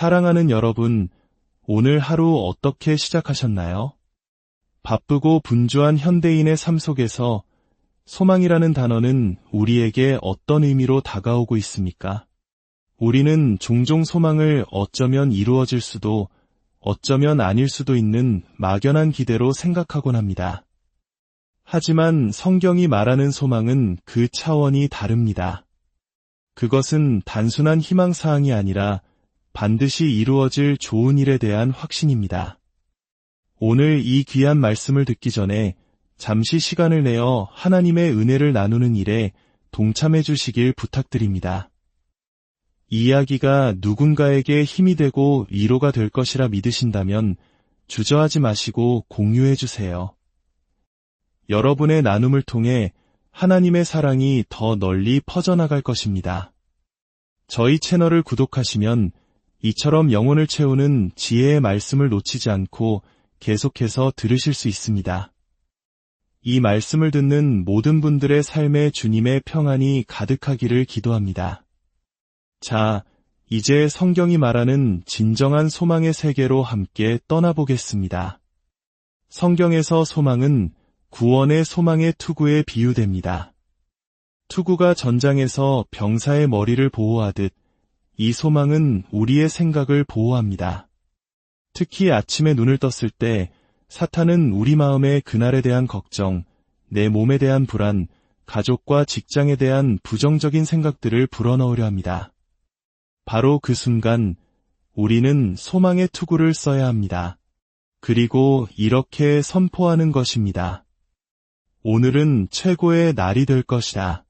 사랑하는 여러분, 오늘 하루 어떻게 시작하셨나요? 바쁘고 분주한 현대인의 삶 속에서 소망이라는 단어는 우리에게 어떤 의미로 다가오고 있습니까? 우리는 종종 소망을 어쩌면 이루어질 수도, 어쩌면 아닐 수도 있는 막연한 기대로 생각하곤 합니다. 하지만 성경이 말하는 소망은 그 차원이 다릅니다. 그것은 단순한 희망사항이 아니라 반드시 이루어질 좋은 일에 대한 확신입니다. 오늘 이 귀한 말씀을 듣기 전에 잠시 시간을 내어 하나님의 은혜를 나누는 일에 동참해 주시길 부탁드립니다. 이 이야기가 누군가에게 힘이 되고 위로가 될 것이라 믿으신다면 주저하지 마시고 공유해 주세요. 여러분의 나눔을 통해 하나님의 사랑이 더 널리 퍼져나갈 것입니다. 저희 채널을 구독하시면 이처럼 영혼을 채우는 지혜의 말씀을 놓치지 않고 계속해서 들으실 수 있습니다. 이 말씀을 듣는 모든 분들의 삶에 주님의 평안이 가득하기를 기도합니다. 자, 이제 성경이 말하는 진정한 소망의 세계로 함께 떠나보겠습니다. 성경에서 소망은 구원의 소망의 투구에 비유됩니다. 투구가 전장에서 병사의 머리를 보호하듯 이 소망은 우리의 생각을 보호합니다. 특히 아침에 눈을 떴을 때 사탄은 우리 마음의 그날에 대한 걱정, 내 몸에 대한 불안, 가족과 직장에 대한 부정적인 생각들을 불어넣으려 합니다. 바로 그 순간 우리는 소망의 투구를 써야 합니다. 그리고 이렇게 선포하는 것입니다. 오늘은 최고의 날이 될 것이다.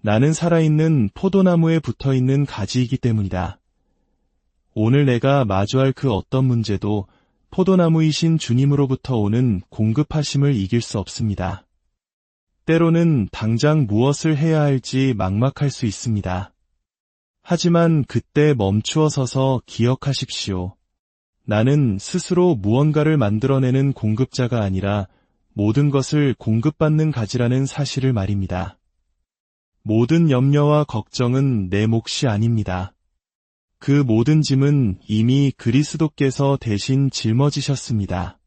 나는 살아있는 포도나무에 붙어있는 가지이기 때문이다. 오늘 내가 마주할 그 어떤 문제도 포도나무이신 주님으로부터 오는 공급하심을 이길 수 없습니다. 때로는 당장 무엇을 해야 할지 막막할 수 있습니다. 하지만 그때 멈추어 서서 기억하십시오. 나는 스스로 무언가를 만들어내는 공급자가 아니라 모든 것을 공급받는 가지라는 사실을 말입니다. 모든 염려와 걱정은 내 몫이 아닙니다. 그 모든 짐은 이미 그리스도께서 대신 짊어지셨습니다.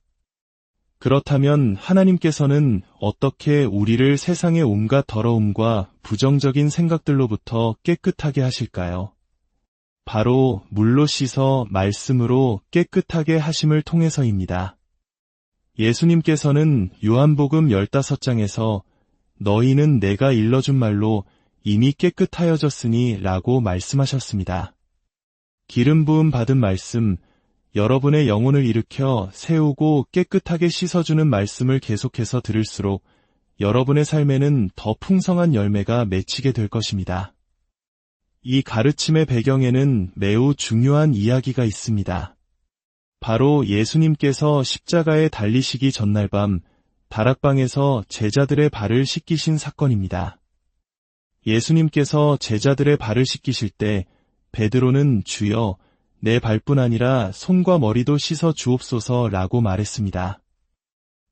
그렇다면 하나님께서는 어떻게 우리를 세상의 온갖 더러움과 부정적인 생각들로부터 깨끗하게 하실까요? 바로 물로 씻어 말씀으로 깨끗하게 하심을 통해서입니다. 예수님께서는 요한복음 15장에서 너희는 내가 일러준 말로 이미 깨끗하여졌으니 라고 말씀하셨습니다. 기름 부음 받은 말씀, 여러분의 영혼을 일으켜 세우고 깨끗하게 씻어주는 말씀을 계속해서 들을수록 여러분의 삶에는 더 풍성한 열매가 맺히게 될 것입니다. 이 가르침의 배경에는 매우 중요한 이야기가 있습니다. 바로 예수님께서 십자가에 달리시기 전날 밤 다락방에서 제자들의 발을 씻기신 사건입니다. 예수님께서 제자들의 발을 씻기실 때 베드로는 주여 내 발뿐 아니라 손과 머리도 씻어 주옵소서라고 말했습니다.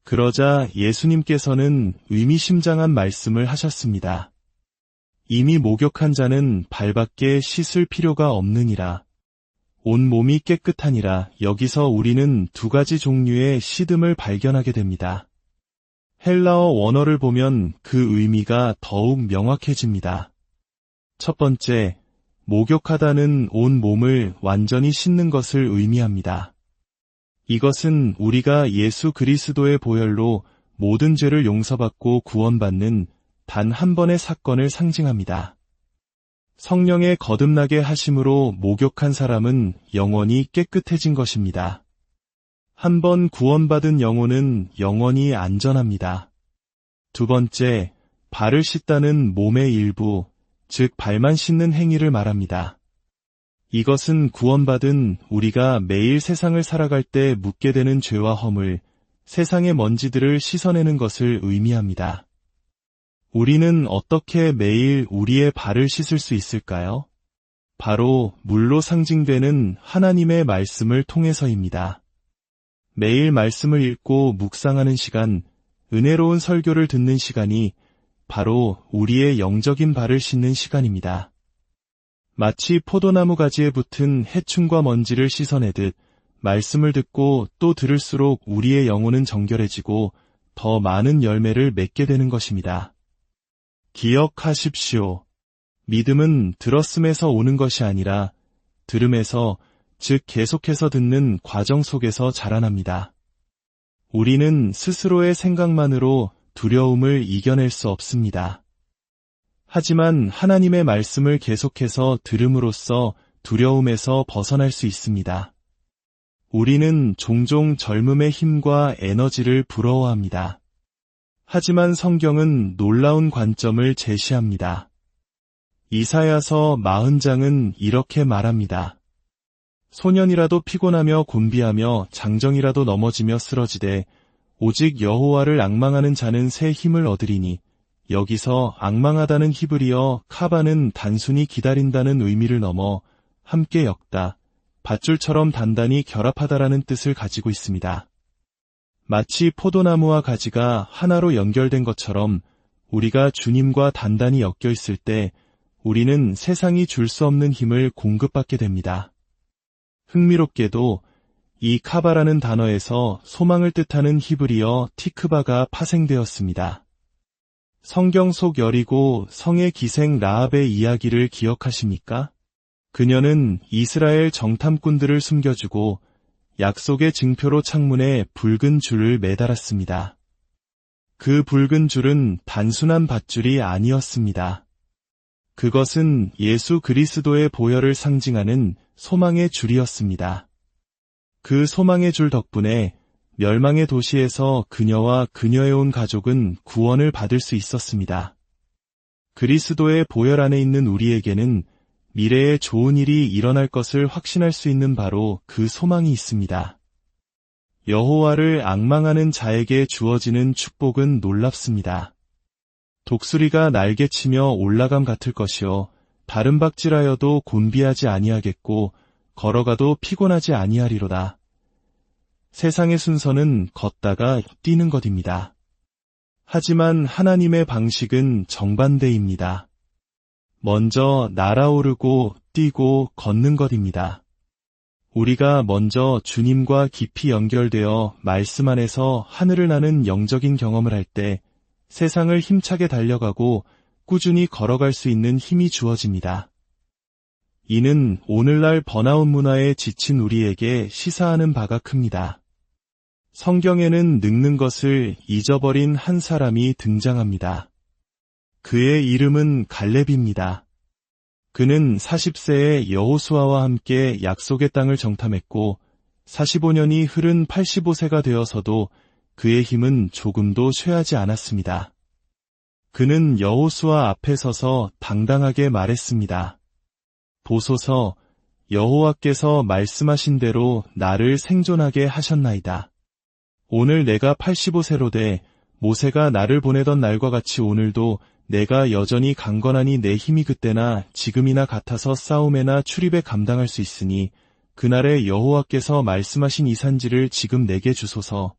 그러자 예수님께서는 의미심장한 말씀을 하셨습니다. 이미 목욕한 자는 발밖에 씻을 필요가 없느니라. 온 몸이 깨끗하니라. 여기서 우리는 두 가지 종류의 씻음을 발견하게 됩니다. 헬라어 원어를 보면 그 의미가 더욱 명확해집니다. 첫 번째, 목욕하다는 온 몸을 완전히 씻는 것을 의미합니다. 이것은 우리가 예수 그리스도의 보혈로 모든 죄를 용서받고 구원받는 단 한 번의 사건을 상징합니다. 성령의 거듭나게 하심으로 목욕한 사람은 영원히 깨끗해진 것입니다. 한 번 구원받은 영혼은 영원히 안전합니다. 두 번째, 발을 씻다는 몸의 일부, 즉 발만 씻는 행위를 말합니다. 이것은 구원받은 우리가 매일 세상을 살아갈 때 묻게 되는 죄와 허물, 세상의 먼지들을 씻어내는 것을 의미합니다. 우리는 어떻게 매일 우리의 발을 씻을 수 있을까요? 바로 물로 상징되는 하나님의 말씀을 통해서입니다. 매일 말씀을 읽고 묵상하는 시간, 은혜로운 설교를 듣는 시간이 바로 우리의 영적인 발을 씻는 시간입니다. 마치 포도나무 가지에 붙은 해충과 먼지를 씻어내듯 말씀을 듣고 또 들을수록 우리의 영혼은 정결해지고 더 많은 열매를 맺게 되는 것입니다. 기억하십시오. 믿음은 들었음에서 오는 것이 아니라 들음에서, 즉 계속해서 듣는 과정 속에서 자라납니다. 우리는 스스로의 생각만으로 두려움을 이겨낼 수 없습니다. 하지만 하나님의 말씀을 계속해서 들음으로써 두려움에서 벗어날 수 있습니다. 우리는 종종 젊음의 힘과 에너지를 부러워합니다. 하지만 성경은 놀라운 관점을 제시합니다. 이사야서 40장은 이렇게 말합니다. 소년이라도 피곤하며 곤비하며 장정이라도 넘어지며 쓰러지되 오직 여호와를 앙망하는 자는 새 힘을 얻으리니, 여기서 앙망하다는 히브리어 카바는 단순히 기다린다는 의미를 넘어 함께 엮다, 밧줄처럼 단단히 결합하다라는 뜻을 가지고 있습니다. 마치 포도나무와 가지가 하나로 연결된 것처럼 우리가 주님과 단단히 엮여 있을 때 우리는 세상이 줄 수 없는 힘을 공급받게 됩니다. 흥미롭게도 이 카바라는 단어에서 소망을 뜻하는 히브리어 티크바가 파생되었습니다. 성경 속 여리고 성의 기생 라합의 이야기를 기억하십니까? 그녀는 이스라엘 정탐꾼들을 숨겨주고 약속의 증표로 창문에 붉은 줄을 매달았습니다. 그 붉은 줄은 단순한 밧줄이 아니었습니다. 그것은 예수 그리스도의 보혈을 상징하는 소망의 줄이었습니다. 그 소망의 줄 덕분에 멸망의 도시에서 그녀와 그녀의 온 가족은 구원을 받을 수 있었습니다. 그리스도의 보혈 안에 있는 우리에게는 미래에 좋은 일이 일어날 것을 확신할 수 있는 바로 그 소망이 있습니다. 여호와를 앙망하는 자에게 주어지는 축복은 놀랍습니다. 독수리가 날개치며 올라감 같을 것이요 다름박질하여도 곤비하지 아니하겠고 걸어가도 피곤하지 아니하리로다. 세상의 순서는 걷다가 뛰는 것입니다. 하지만 하나님의 방식은 정반대입니다. 먼저 날아오르고 뛰고 걷는 것입니다. 우리가 먼저 주님과 깊이 연결되어 말씀 안에서 하늘을 나는 영적인 경험을 할 때 세상을 힘차게 달려가고 꾸준히 걸어갈 수 있는 힘이 주어집니다. 이는 오늘날 번아웃 문화에 지친 우리에게 시사하는 바가 큽니다. 성경에는 늙는 것을 잊어버린 한 사람이 등장합니다. 그의 이름은 갈렙입니다. 그는 40세에 여호수아와 함께 약속의 땅을 정탐했고 45년이 흐른 85세가 되어서도 그의 힘은 조금도 쇠하지 않았습니다. 그는 여호수아 앞에 서서 당당하게 말했습니다. 보소서, 여호와께서 말씀하신 대로 나를 생존하게 하셨나이다. 오늘 내가 85세로 돼 모세가 나를 보내던 날과 같이 오늘도 내가 여전히 강건하니 내 힘이 그때나 지금이나 같아서 싸움에나 출입에 감당할 수 있으니 그날에 여호와께서 말씀하신 이 산지를 지금 내게 주소서.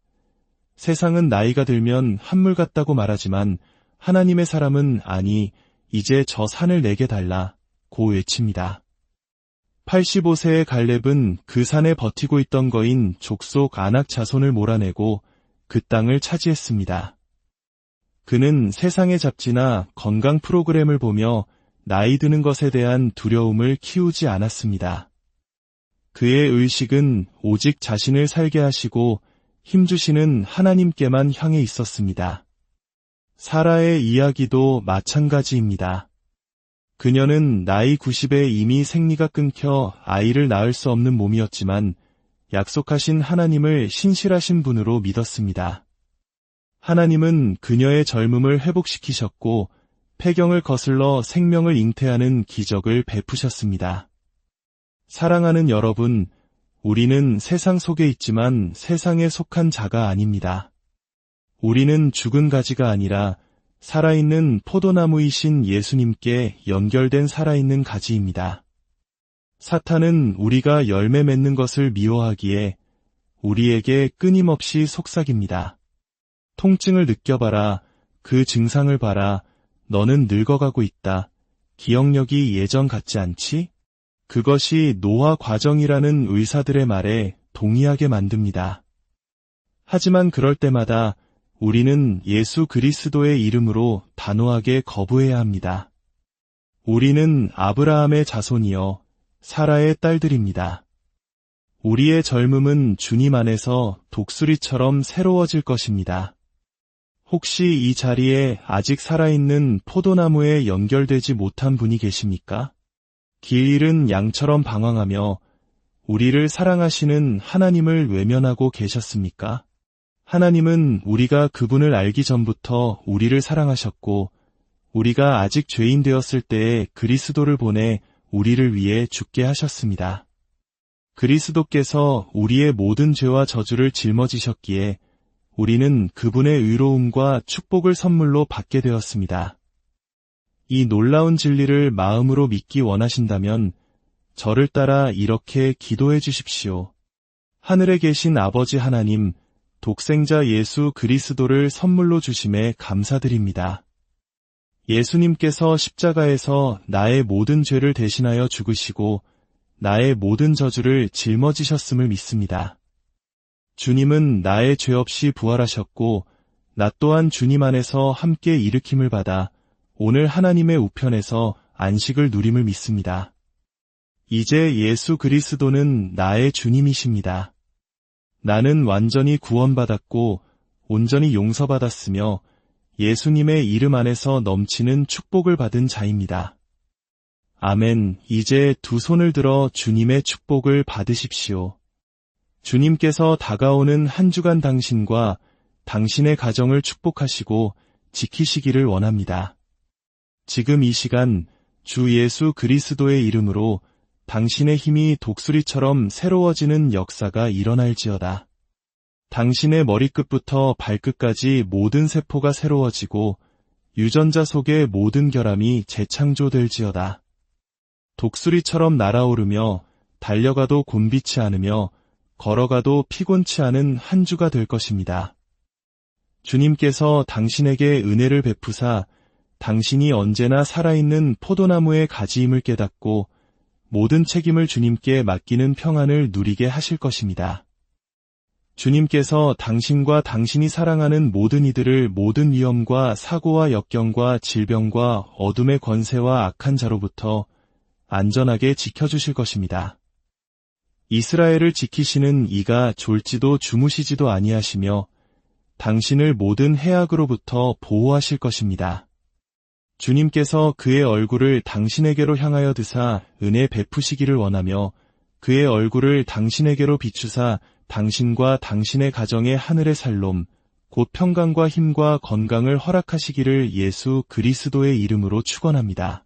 세상은 나이가 들면 한물 같다고 말하지만 하나님의 사람은 아니 이제 저 산을 내게 달라 고 외칩니다. 85세의 갈렙은 그 산에 버티고 있던 거인 족속 아낙 자손을 몰아내고 그 땅을 차지했습니다. 그는 세상의 잡지나 건강 프로그램을 보며 나이 드는 것에 대한 두려움을 키우지 않았습니다. 그의 의식은 오직 자신을 살게 하시고 힘주시는 하나님께만 향해 있었습니다. 사라의 이야기도 마찬가지입니다. 그녀는 나이 90에 이미 생리가 끊겨 아이를 낳을 수 없는 몸이었지만 약속하신 하나님을 신실하신 분으로 믿었습니다. 하나님은 그녀의 젊음을 회복시키셨고 폐경을 거슬러 생명을 잉태하는 기적을 베푸셨습니다. 사랑하는 여러분, 우리는 세상 속에 있지만 세상에 속한 자가 아닙니다. 우리는 죽은 가지가 아니라 살아있는 포도나무이신 예수님께 연결된 살아있는 가지입니다. 사탄은 우리가 열매 맺는 것을 미워하기에 우리에게 끊임없이 속삭입니다. 통증을 느껴봐라. 그 증상을 봐라. 너는 늙어가고 있다. 기억력이 예전 같지 않지? 그것이 노화 과정이라는 의사들의 말에 동의하게 만듭니다. 하지만 그럴 때마다 우리는 예수 그리스도의 이름으로 단호하게 거부해야 합니다. 우리는 아브라함의 자손이여 사라의 딸들입니다. 우리의 젊음은 주님 안에서 독수리처럼 새로워질 것입니다. 혹시 이 자리에 아직 살아있는 포도나무에 연결되지 못한 분이 계십니까? 길 잃은 양처럼 방황하며 우리를 사랑하시는 하나님을 외면하고 계셨습니까? 하나님은 우리가 그분을 알기 전부터 우리를 사랑하셨고 우리가 아직 죄인 되었을 때에 그리스도를 보내 우리를 위해 죽게 하셨습니다. 그리스도께서 우리의 모든 죄와 저주를 짊어지셨기에 우리는 그분의 의로움과 축복을 선물로 받게 되었습니다. 이 놀라운 진리를 마음으로 믿기 원하신다면 저를 따라 이렇게 기도해 주십시오. 하늘에 계신 아버지 하나님, 독생자 예수 그리스도를 선물로 주심에 감사드립니다. 예수님께서 십자가에서 나의 모든 죄를 대신하여 죽으시고 나의 모든 저주를 짊어지셨음을 믿습니다. 주님은 나의 죄 없이 부활하셨고 나 또한 주님 안에서 함께 일으킴을 받아 오늘 하나님의 우편에서 안식을 누림을 믿습니다. 이제 예수 그리스도는 나의 주님이십니다. 나는 완전히 구원받았고 온전히 용서받았으며 예수님의 이름 안에서 넘치는 축복을 받은 자입니다. 아멘. 이제 두 손을 들어 주님의 축복을 받으십시오. 주님께서 다가오는 한 주간 당신과 당신의 가정을 축복하시고 지키시기를 원합니다. 지금 이 시간 주 예수 그리스도의 이름으로 당신의 힘이 독수리처럼 새로워지는 역사가 일어날지어다. 당신의 머리끝부터 발끝까지 모든 세포가 새로워지고 유전자 속의 모든 결함이 재창조될지어다. 독수리처럼 날아오르며 달려가도 곤비치 않으며 걸어가도 피곤치 않은 한 주가 될 것입니다. 주님께서 당신에게 은혜를 베푸사 당신이 언제나 살아있는 포도나무의 가지임을 깨닫고 모든 책임을 주님께 맡기는 평안을 누리게 하실 것입니다. 주님께서 당신과 당신이 사랑하는 모든 이들을 모든 위험과 사고와 역경과 질병과 어둠의 권세와 악한 자로부터 안전하게 지켜주실 것입니다. 이스라엘을 지키시는 이가 졸지도 주무시지도 아니하시며 당신을 모든 해악으로부터 보호하실 것입니다. 주님께서 그의 얼굴을 당신에게로 향하여 드사 은혜 베푸시기를 원하며 그의 얼굴을 당신에게로 비추사 당신과 당신의 가정의 하늘의 살롬, 곧 평강과 힘과 건강을 허락하시기를 예수 그리스도의 이름으로 축원합니다.